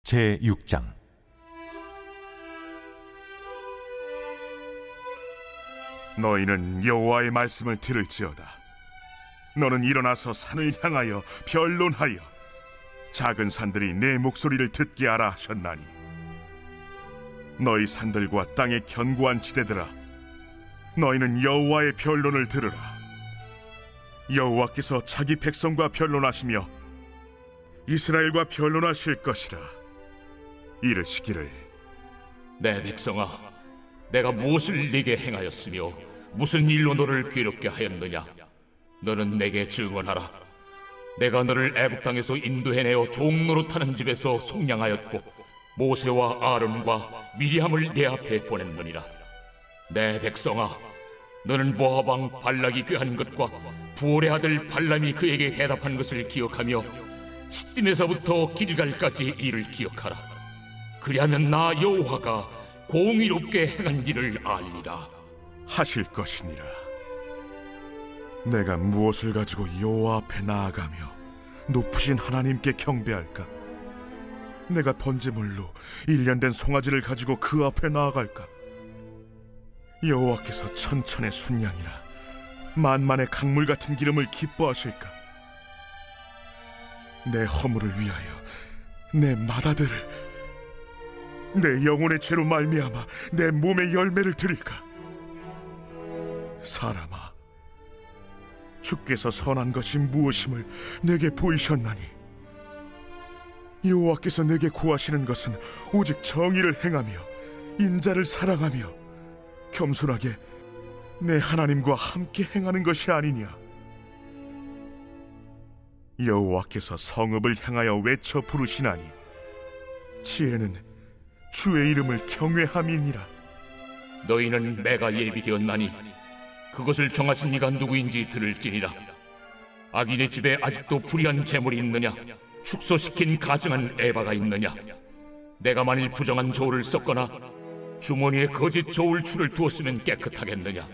제6장. 너희는 여호와의 말씀을 들을지어다. 너는 일어나서 산을 향하여 변론하여 작은 산들이 내 목소리를 듣게 하라 하셨나니, 너희 산들과 땅의 견고한 지대들아, 너희는 여호와의 변론을 들으라. 여호와께서 자기 백성과 변론하시며 이스라엘과 변론하실 것이라. 이르시기를, 내 백성아, 내가 무엇을 네게 행하였으며 무슨 일로 너를 괴롭게 하였느냐? 너는 내게 증언하라. 내가 너를 애굽 땅에서 인도해내어 종노릇하는 집에서 속량하였고 모세와 아론과 미리암을 내 앞에 보냈느니라. 내 백성아, 너는 모압 왕 발락이 꾀한 것과 부올의 아들 발람이 그에게 대답한 것을 기억하며 시딤에서부터 길갈까지 일을 기억하라. 그리하면 나 여호와가 공의롭게 행한 일을 알리라 하실 것이니라. 내가 무엇을 가지고 여호와 앞에 나아가며 높으신 하나님께 경배할까? 내가 번제물로 1년 된 송아지를 가지고 그 앞에 나아갈까? 여호와께서 천천의 순양이라 만만의 강물 같은 기름을 기뻐하실까? 내 허물을 위하여 내 맏아들을, 내 영혼의 죄로 말미암아 내 몸의 열매를 드릴까? 사람아, 주께서 선한 것이 무엇임을 내게 보이셨나니, 여호와께서 내게 구하시는 것은 오직 정의를 행하며 인자를 사랑하며 겸손하게 내 하나님과 함께 행하는 것이 아니냐. 여호와께서 성읍을 향하여 외쳐 부르시나니 지혜는 주의 이름을 경외함이니라. 너희는 매가 예비되었나니 그것을 정하신 이가 누구인지 들을지니라. 악인의 집에 아직도 불의한 재물이 있느냐? 축소시킨 가증한 에바가 있느냐? 내가 만일 부정한 저울을 썼거나 주머니에 거짓 저울 줄을 두었으면 깨끗하겠느냐?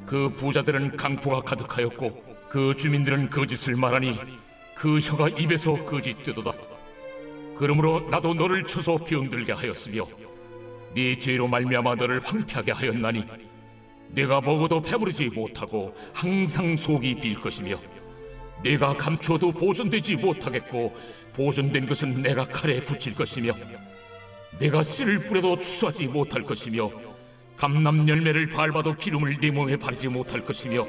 그 부자들은 강포가 가득하였고 그 주민들은 거짓을 말하니 그 혀가 입에서 거짓되도다. 그러므로 나도 너를 쳐서 병들게 하였으며 네 죄로 말미암아 너를 황폐하게 하였나니, 내가 먹어도 배부르지 못하고 항상 속이 빌 것이며 내가 감추어도 보존되지 못하겠고 보존된 것은 내가 칼에 붙일 것이며 내가 씨를 뿌려도 추수하지 못할 것이며 감람 열매를 밟아도 기름을 네 몸에 바르지 못할 것이며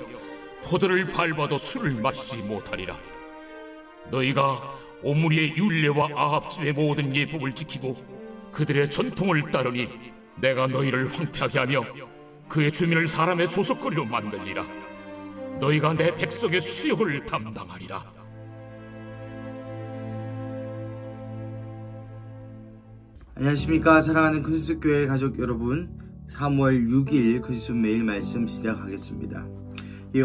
포도를 밟아도 술을 마시지 못하리라. 너희가 오므리의 율례와 아합 집의 모든 예법을 지키고 그들의 전통을 따르니 내가 너희를 황폐하게 하며 그의 주민을 사람의 조석거리로 만들리라. 너희가 내 백성의 수욕을 담당하리라. 안녕하십니까, 사랑하는 근수교회 가족 여러분. 3월 6일 근수 매일 말씀 시작하겠습니다.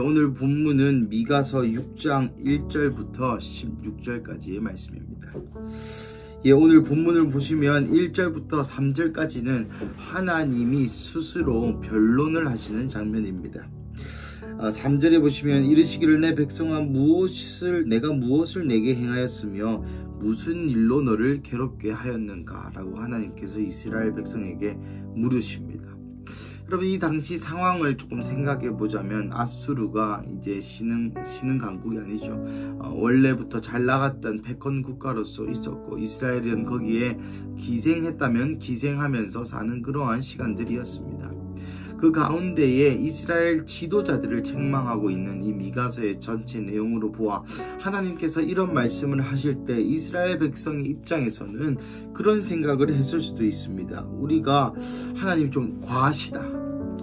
오늘 본문은 미가서 6장 1절부터 16절까지의 말씀입니다. 오늘 본문을 보시면 1절부터 3절까지는 하나님이 스스로 변론을 하시는 장면입니다. 3절에 보시면 이르시기를, 내 백성아, 내가 무엇을 내게 행하였으며 무슨 일로 너를 괴롭게 하였는가? 라고 하나님께서 이스라엘 백성에게 물으십니다. 여러분, 이 당시 상황을 조금 생각해 보자면 아수르가 이제 신흥 강국이 아니죠. 원래부터 잘 나갔던 패권 국가로서 있었고, 이스라엘은 거기에 기생했다면 기생하면서 사는 그러한 시간들이었습니다. 그 가운데에 이스라엘 지도자들을 책망하고 있는 이 미가서의 전체 내용으로 보아 하나님께서 이런 말씀을 하실 때 이스라엘 백성의 입장에서는 그런 생각을 했을 수도 있습니다. 우리가 하나님 좀 과하시다,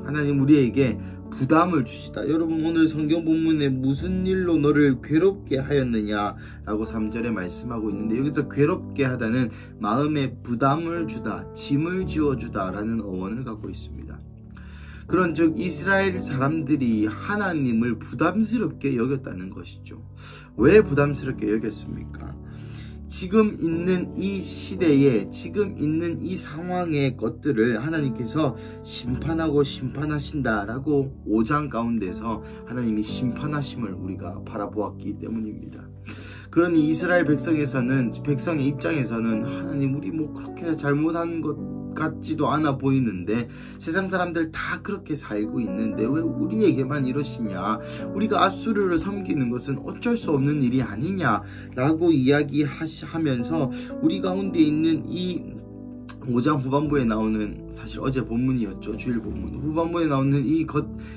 하나님 우리에게 부담을 주시다. 여러분, 오늘 성경 본문에 무슨 일로 너를 괴롭게 하였느냐 라고 3절에 말씀하고 있는데, 여기서 괴롭게 하다는 마음에 부담을 주다, 짐을 지어주다 라는 어원을 갖고 있습니다. 그런 즉 이스라엘 사람들이 하나님을 부담스럽게 여겼다는 것이죠. 왜 부담스럽게 여겼습니까? 지금 있는 이 시대에, 지금 있는 이 상황의 것들을 하나님께서 심판하고 심판하신다라고 5장 가운데서 하나님이 심판하심을 우리가 바라보았기 때문입니다. 그러니 이스라엘 백성의 입장에서는 하나님 우리 뭐 그렇게 잘못한 것 같지도 않아 보이는데 세상 사람들 다 그렇게 살고 있는데 왜 우리에게만 이러시냐, 우리가 앗수르를 섬기는 것은 어쩔 수 없는 일이 아니냐라고 이야기하면서 우리 가운데 있는 이 5장 후반부에 나오는, 사실 어제 본문이었죠, 주일 본문 후반부에 나오는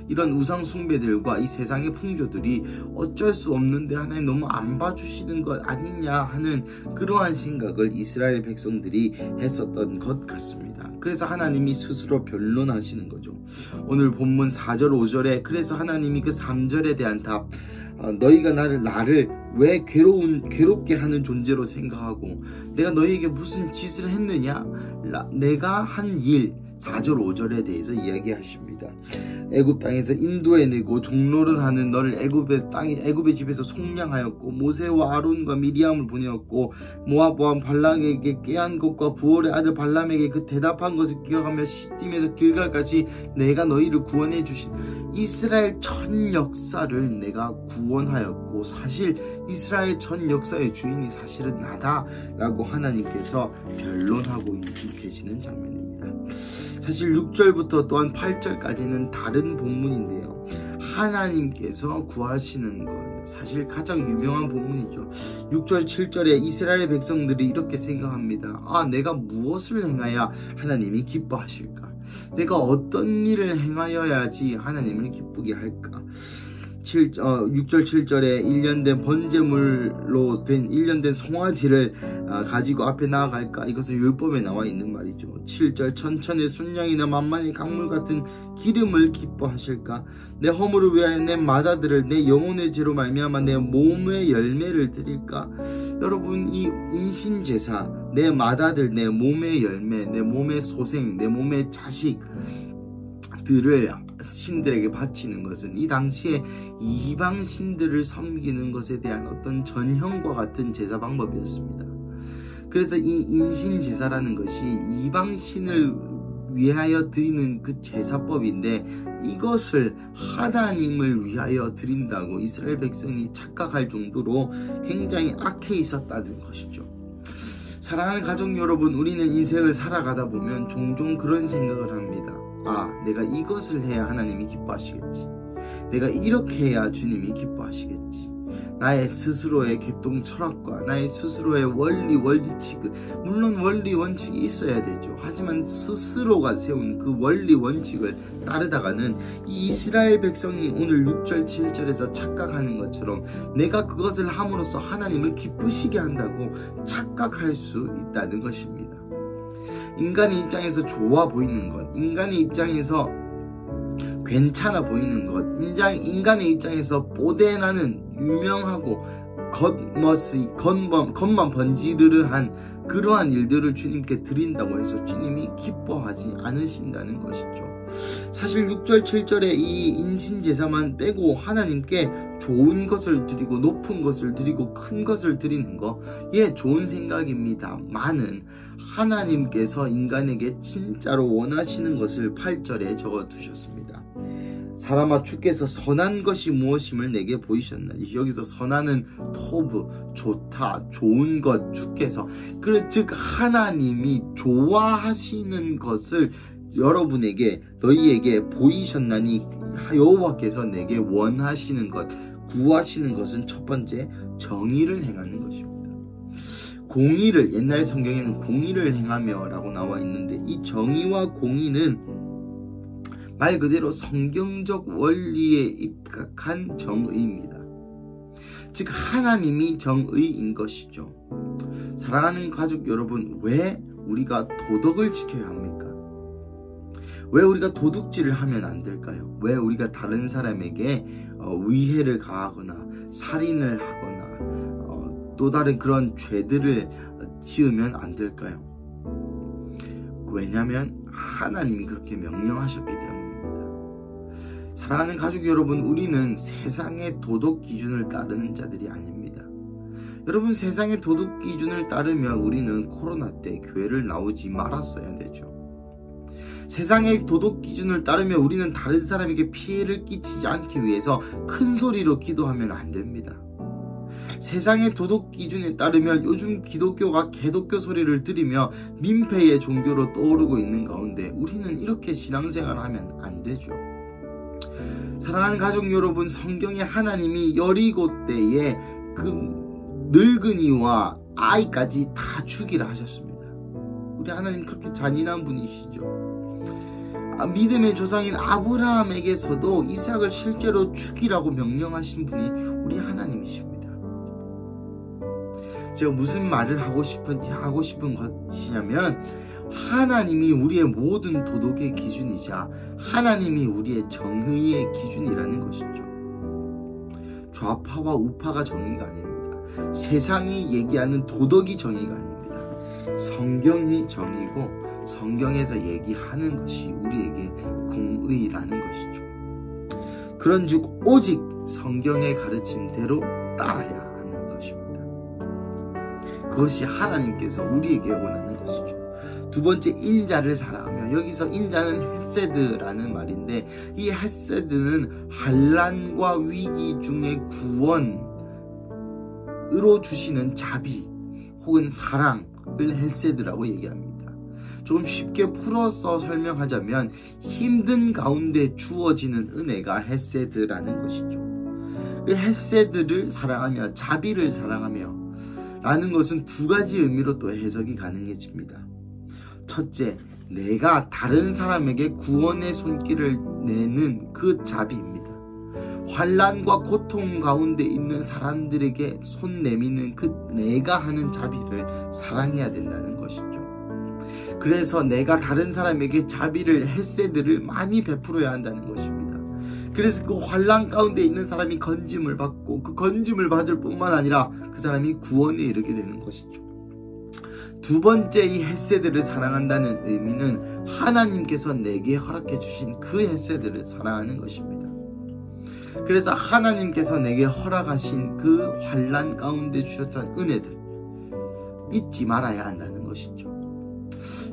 이런 우상 숭배들과 이 세상의 풍조들이 어쩔 수 없는데 하나님 너무 안 봐주시는 것 아니냐 하는 그러한 생각을 이스라엘 백성들이 했었던 것 같습니다. 그래서 하나님이 스스로 변론하시는 거죠. 오늘 본문 4절 5절에 그래서 하나님이 그 3절에 대한 답, 너희가 나를 왜 괴롭게 하는 존재로 생각하고 내가 너희에게 무슨 짓을 했느냐, 내가 한 일, 4절 5절에 대해서 이야기하십니다. 애굽 땅에서 인도해내고 종로를 하는 너를 애굽의 집에서 속량하였고 모세와 아론과 미리암을 보내었고 모압 왕 발락에게 깨한 것과 부올의 아들 발람에게 그 대답한 것을 기억하며 시딤에서 길갈까지 내가 너희를 구원해 주신 이스라엘 전 역사를 내가 구원하였고 사실 이스라엘 전 역사의 주인이 사실은 나다라고 하나님께서 변론하고 계시는 장면입니다. 사실 6절부터 또한 8절까지는 다른 본문인데요, 하나님께서 구하시는 건 사실 가장 유명한 본문이죠. 6절 7절에 이스라엘 백성들이 이렇게 생각합니다. 내가 무엇을 행하야 하나님이 기뻐하실까? 내가 어떤 일을 행하여야지 하나님을 기쁘게 할까? 6절 7절에 1년된 번제물로 된 1년된 송아지를 가지고 앞에 나아갈까? 이것은 율법에 나와 있는 말이죠. 7절 천천의 순양이나 만만의 강물 같은 기름을 기뻐하실까? 내 허물을 위하여 내 마다들을 내 영혼의 죄로 말미암아 내 몸의 열매를 드릴까? 여러분, 이 인신제사, 내 마다들, 내 몸의 열매, 내 몸의 소생, 내 몸의 자식 들을 신들에게 바치는 것은 이 당시에 이방 신들을 섬기는 것에 대한 어떤 전형과 같은 제사 방법이었습니다. 그래서 이 인신 제사라는 것이 이방 신을 위하여 드리는 그 제사법인데 이것을 하나님을 위하여 드린다고 이스라엘 백성이 착각할 정도로 굉장히 악해 있었다는 것이죠. 사랑하는 가족 여러분, 우리는 인생을 살아가다 보면 종종 그런 생각을 합니다. 내가 이것을 해야 하나님이 기뻐하시겠지. 내가 이렇게 해야 주님이 기뻐하시겠지. 나의 스스로의 개똥 철학과 나의 스스로의 원리 원칙, 물론 원리 원칙이 있어야 되죠. 하지만 스스로가 세운 그 원리 원칙을 따르다가는 이 이스라엘 백성이 오늘 6절 7절에서 착각하는 것처럼 내가 그것을 함으로써 하나님을 기쁘시게 한다고 착각할 수 있다는 것입니다. 인간의 입장에서 좋아 보이는 것, 인간의 입장에서 괜찮아 보이는 것, 인간의 입장에서 뽀대나는 유명하고 겉만 번지르르한 그러한 일들을 주님께 드린다고 해서 주님이 기뻐하지 않으신다는 것이죠. 사실 6절 7절에 이 인신제사만 빼고 하나님께 좋은 것을 드리고 높은 것을 드리고 큰 것을 드리는 거, 좋은 생각입니다. 많은 하나님께서 인간에게 진짜로 원하시는 것을 8절에 적어두셨습니다. 사람아, 주께서 선한 것이 무엇임을 내게 보이셨나. 여기서 선한은 토브, 좋다, 좋은 것, 주께서, 즉 하나님이 좋아하시는 것을 여러분에게, 너희에게 보이셨나니 여호와께서 내게 원하시는 것, 구하시는 것은 첫 번째 정의를 행하는 것입니다. 공의를, 옛날 성경에는 공의를 행하며 라고 나와 있는데 이 정의와 공의는 말 그대로 성경적 원리에 입각한 정의입니다. 즉 하나님이 정의인 것이죠. 사랑하는 가족 여러분, 왜 우리가 도덕을 지켜야 합니까? 왜 우리가 도둑질을 하면 안 될까요? 왜 우리가 다른 사람에게 위해를 가하거나 살인을 하거나 또 다른 그런 죄들을 지으면 안 될까요? 왜냐하면 하나님이 그렇게 명령하셨기 때문입니다. 사랑하는 가족 여러분, 우리는 세상의 도덕 기준을 따르는 자들이 아닙니다. 여러분, 세상의 도덕 기준을 따르면 우리는 코로나 때 교회를 나오지 말았어야 되죠. 세상의 도덕 기준을 따르면 우리는 다른 사람에게 피해를 끼치지 않기 위해서 큰 소리로 기도하면 안 됩니다. 세상의 도덕 기준에 따르면 요즘 기독교가 개독교 소리를 들으며 민폐의 종교로 떠오르고 있는 가운데 우리는 이렇게 신앙생활을 하면 안 되죠. 사랑하는 가족 여러분, 성경에 하나님이 여리고 때에 그 늙은이와 아이까지 다 죽이라 하셨습니다. 우리 하나님 그렇게 잔인한 분이시죠. 믿음의 조상인 아브라함에게서도 이삭을 실제로 죽이라고 명령하신 분이 우리 하나님이십니다. 제가 무슨 말을 하고 싶은 것이냐면, 하나님이 우리의 모든 도덕의 기준이자 하나님이 우리의 정의의 기준이라는 것이죠. 좌파와 우파가 정의가 아닙니다. 세상이 얘기하는 도덕이 정의가 아닙니다. 성경이 정의고 성경에서 얘기하는 것이 우리에게 공의라는 것이죠. 그런즉 오직 성경의 가르침대로 따라야 하는 것입니다. 그것이 하나님께서 우리에게 원하는 것이죠. 두 번째, 인자를 사랑하며, 여기서 인자는 헤세드라는 말인데, 이 헤세드는 환난과 위기 중에 구원으로 주시는 자비 혹은 사랑을 헤세드라고 얘기합니다. 조금 쉽게 풀어서 설명하자면 힘든 가운데 주어지는 은혜가 헤세드라는 것이죠. 그 헤세드를 사랑하며, 자비를 사랑하며 라는 것은 두 가지 의미로 또 해석이 가능해집니다. 첫째, 내가 다른 사람에게 구원의 손길을 내는 그 자비입니다. 환난과 고통 가운데 있는 사람들에게 손 내미는 그 내가 하는 자비를 사랑해야 된다는 것이죠. 그래서 내가 다른 사람에게 자비를, 헤세드를 많이 베풀어야 한다는 것입니다. 그래서 그 환난 가운데 있는 사람이 건짐을 받고, 그 건짐을 받을 뿐만 아니라 그 사람이 구원에 이르게 되는 것이죠. 두 번째, 이 헤세드를 사랑한다는 의미는 하나님께서 내게 허락해 주신 그 헤세드를 사랑하는 것입니다. 그래서 하나님께서 내게 허락하신 그 환난 가운데 주셨던 은혜들 잊지 말아야 한다는 것이죠.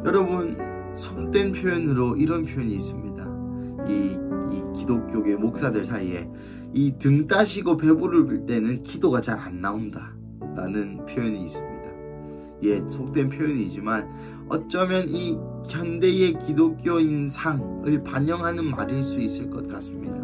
여러분, 속된 표현으로 이런 표현이 있습니다. 이 기독교계 목사들 사이에 이 등 따시고 배부를 때는 기도가 잘 안 나온다 라는 표현이 있습니다. 예, 속된 표현이지만 어쩌면 이 현대의 기독교인 상을 반영하는 말일 수 있을 것 같습니다.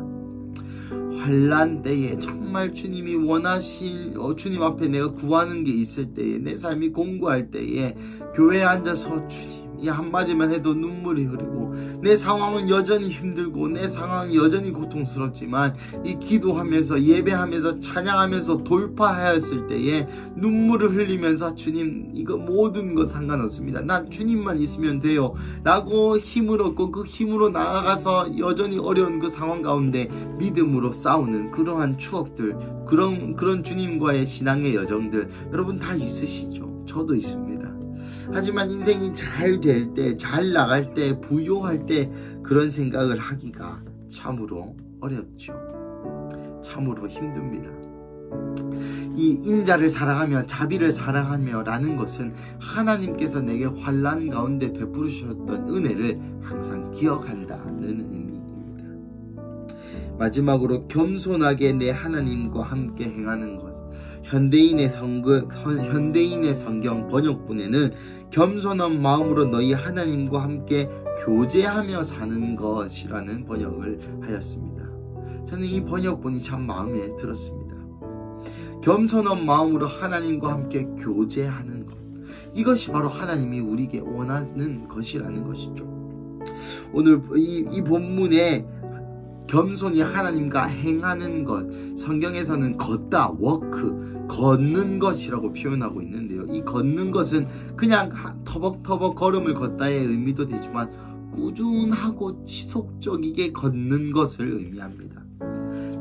환난 때에 정말 주님이 원하실, 주님 앞에 내가 구하는 게 있을 때에, 내 삶이 공고할 때에 교회에 앉아서 주님 이 한마디만 해도 눈물이 흐르고, 내 상황은 여전히 힘들고 내 상황은 여전히 고통스럽지만 이 기도하면서 예배하면서 찬양하면서 돌파하였을 때에 눈물을 흘리면서 주님 이거 모든 것 상관없습니다, 난 주님만 있으면 돼요 라고 힘을 얻고, 그 힘으로 나아가서 여전히 어려운 그 상황 가운데 믿음으로 싸우는 그러한 추억들, 그런 주님과의 신앙의 여정들 여러분 다 있으시죠? 저도 있습니다. 하지만 인생이 잘 될 때, 잘 나갈 때, 부요할 때 그런 생각을 하기가 참으로 어렵죠. 참으로 힘듭니다. 이 인자를 사랑하며 자비를 사랑하며 라는 것은 하나님께서 내게 환난 가운데 베푸르셨던 은혜를 항상 기억한다는 의미입니다. 마지막으로 겸손하게 내 하나님과 함께 행하는 것. 현대인의 성경 번역본에는 겸손한 마음으로 너희 하나님과 함께 교제하며 사는 것이라는 번역을 하였습니다. 저는 이 번역본이 참 마음에 들었습니다. 겸손한 마음으로 하나님과 함께 교제하는 것, 이것이 바로 하나님이 우리에게 원하는 것이라는 것이죠. 오늘 이 본문에 겸손히 하나님과 행하는 것, 성경에서는 걷다, 워크, 걷는 것이라고 표현하고 있는데요. 이 걷는 것은 그냥 터벅터벅 걸음을 걷다의 의미도 되지만 꾸준하고 지속적이게 걷는 것을 의미합니다.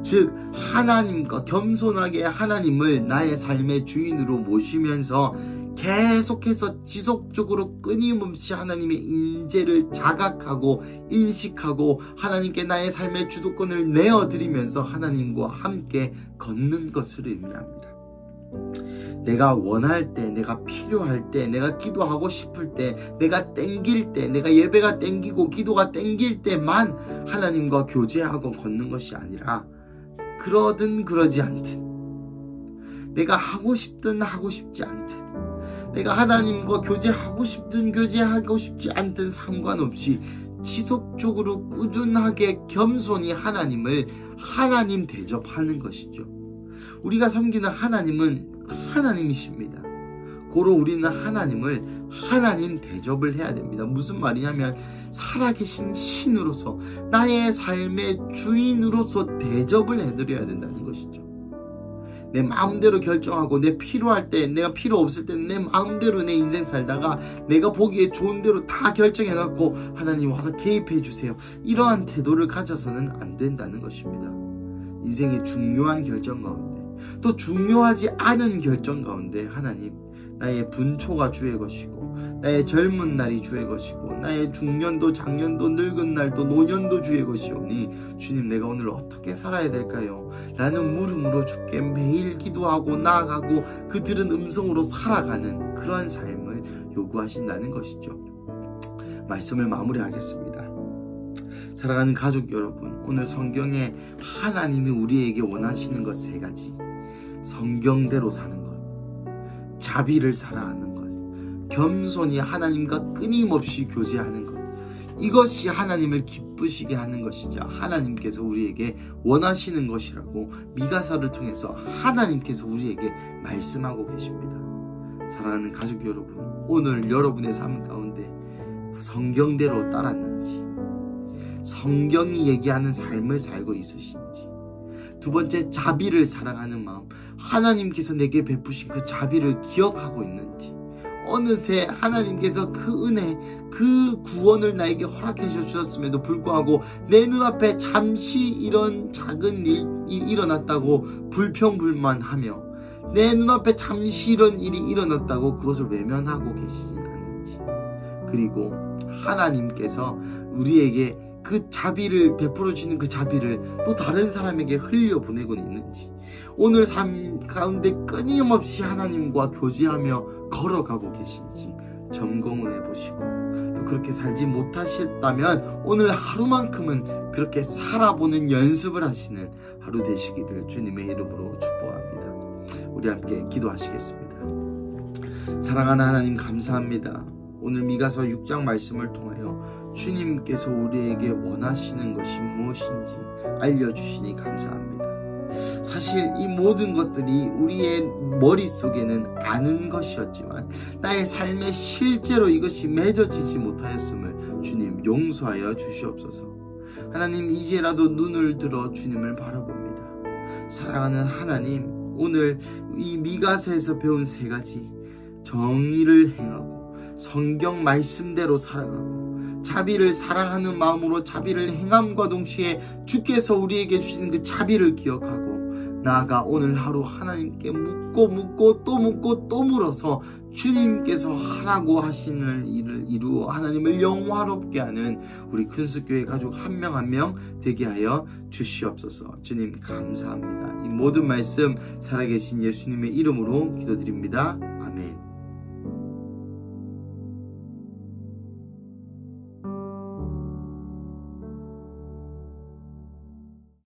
즉 하나님과 겸손하게 하나님을 나의 삶의 주인으로 모시면서 계속해서 지속적으로 끊임없이 하나님의 임재를 자각하고 인식하고 하나님께 나의 삶의 주도권을 내어드리면서 하나님과 함께 걷는 것을 의미합니다. 내가 원할 때, 내가 필요할 때, 내가 기도하고 싶을 때, 내가 땡길 때, 내가 예배가 땡기고 기도가 땡길 때만 하나님과 교제하고 걷는 것이 아니라 그러든 그러지 않든 내가 하고 싶든 하고 싶지 않든, 내가 하나님과 교제하고 싶든 교제하고 싶지 않든 상관없이 지속적으로 꾸준하게 겸손히 하나님을 하나님 대접하는 것이죠. 우리가 섬기는 하나님은 하나님이십니다. 고로 우리는 하나님을 하나님 대접을 해야 됩니다. 무슨 말이냐면 살아계신 신으로서, 나의 삶의 주인으로서 대접을 해드려야 된다는 것이죠. 내 마음대로 결정하고 내 필요할 때, 내가 필요 없을 때는 내 마음대로 내 인생 살다가 내가 보기에 좋은 대로 다 결정해놓고 하나님 와서 개입해 주세요, 이러한 태도를 가져서는 안 된다는 것입니다. 인생의 중요한 결정 가운데, 또 중요하지 않은 결정 가운데 하나님, 나의 분초가 주의 것이고 나의 젊은 날이 주의 것이고 나의 중년도 장년도 늙은 날도 노년도 주의 것이오니 주님, 내가 오늘 어떻게 살아야 될까요? 라는 물음으로 주께 매일 기도하고 나아가고 그 들은 음성으로 살아가는 그러한 삶을 요구하신다는 것이죠. 말씀을 마무리하겠습니다. 사랑하는 가족 여러분, 오늘 성경에 하나님이 우리에게 원하시는 것 3가지: 성경대로 사는 것, 자비를 사랑하는 것, 겸손히 하나님과 끊임없이 교제하는 것, 이것이 하나님을 기쁘시게 하는 것이자 하나님께서 우리에게 원하시는 것이라고 미가서를 통해서 하나님께서 우리에게 말씀하고 계십니다. 사랑하는 가족 여러분, 오늘 여러분의 삶 가운데 성경대로 따랐는지, 성경이 얘기하는 삶을 살고 있으신지, 두 번째, 자비를 사랑하는 마음, 하나님께서 내게 베푸신 그 자비를 기억하고 있는지, 어느새 하나님께서 그 은혜, 그 구원을 나에게 허락해 주셨음에도 불구하고 내 눈앞에 잠시 이런 작은 일이 일어났다고 불평불만하며, 내 눈앞에 잠시 이런 일이 일어났다고 그것을 외면하고 계시지 않는지, 그리고 하나님께서 우리에게 그 자비를 베풀어 주시는 그 자비를 또 다른 사람에게 흘려보내고 있는지, 오늘 삶 가운데 끊임없이 하나님과 교제하며 걸어가고 계신지 점검을 해보시고, 또 그렇게 살지 못하셨다면 오늘 하루만큼은 그렇게 살아보는 연습을 하시는 하루 되시기를 주님의 이름으로 축복합니다. 우리 함께 기도하시겠습니다. 사랑하는 하나님, 감사합니다. 오늘 미가서 6장 말씀을 통하여 주님께서 우리에게 원하시는 것이 무엇인지 알려주시니 감사합니다. 사실 이 모든 것들이 우리의 머릿속에는 아는 것이었지만 나의 삶에 실제로 이것이 맺어지지 못하였음을 주님 용서하여 주시옵소서. 하나님, 이제라도 눈을 들어 주님을 바라봅니다. 사랑하는 하나님, 오늘 이 미가서에서 배운 3가지, 정의를 행하고 성경 말씀대로 살아가고 자비를 사랑하는 마음으로 자비를 행함과 동시에 주께서 우리에게 주시는 그 자비를 기억하고 나아가 오늘 하루 하나님께 묻고 또 물어서 주님께서 하라고 하시는 일을 이루어 하나님을 영화롭게 하는 우리 큰수교회 가족 한 명 한 명 되게 하여 주시옵소서. 주님 감사합니다. 이 모든 말씀 살아계신 예수님의 이름으로 기도드립니다. 아멘.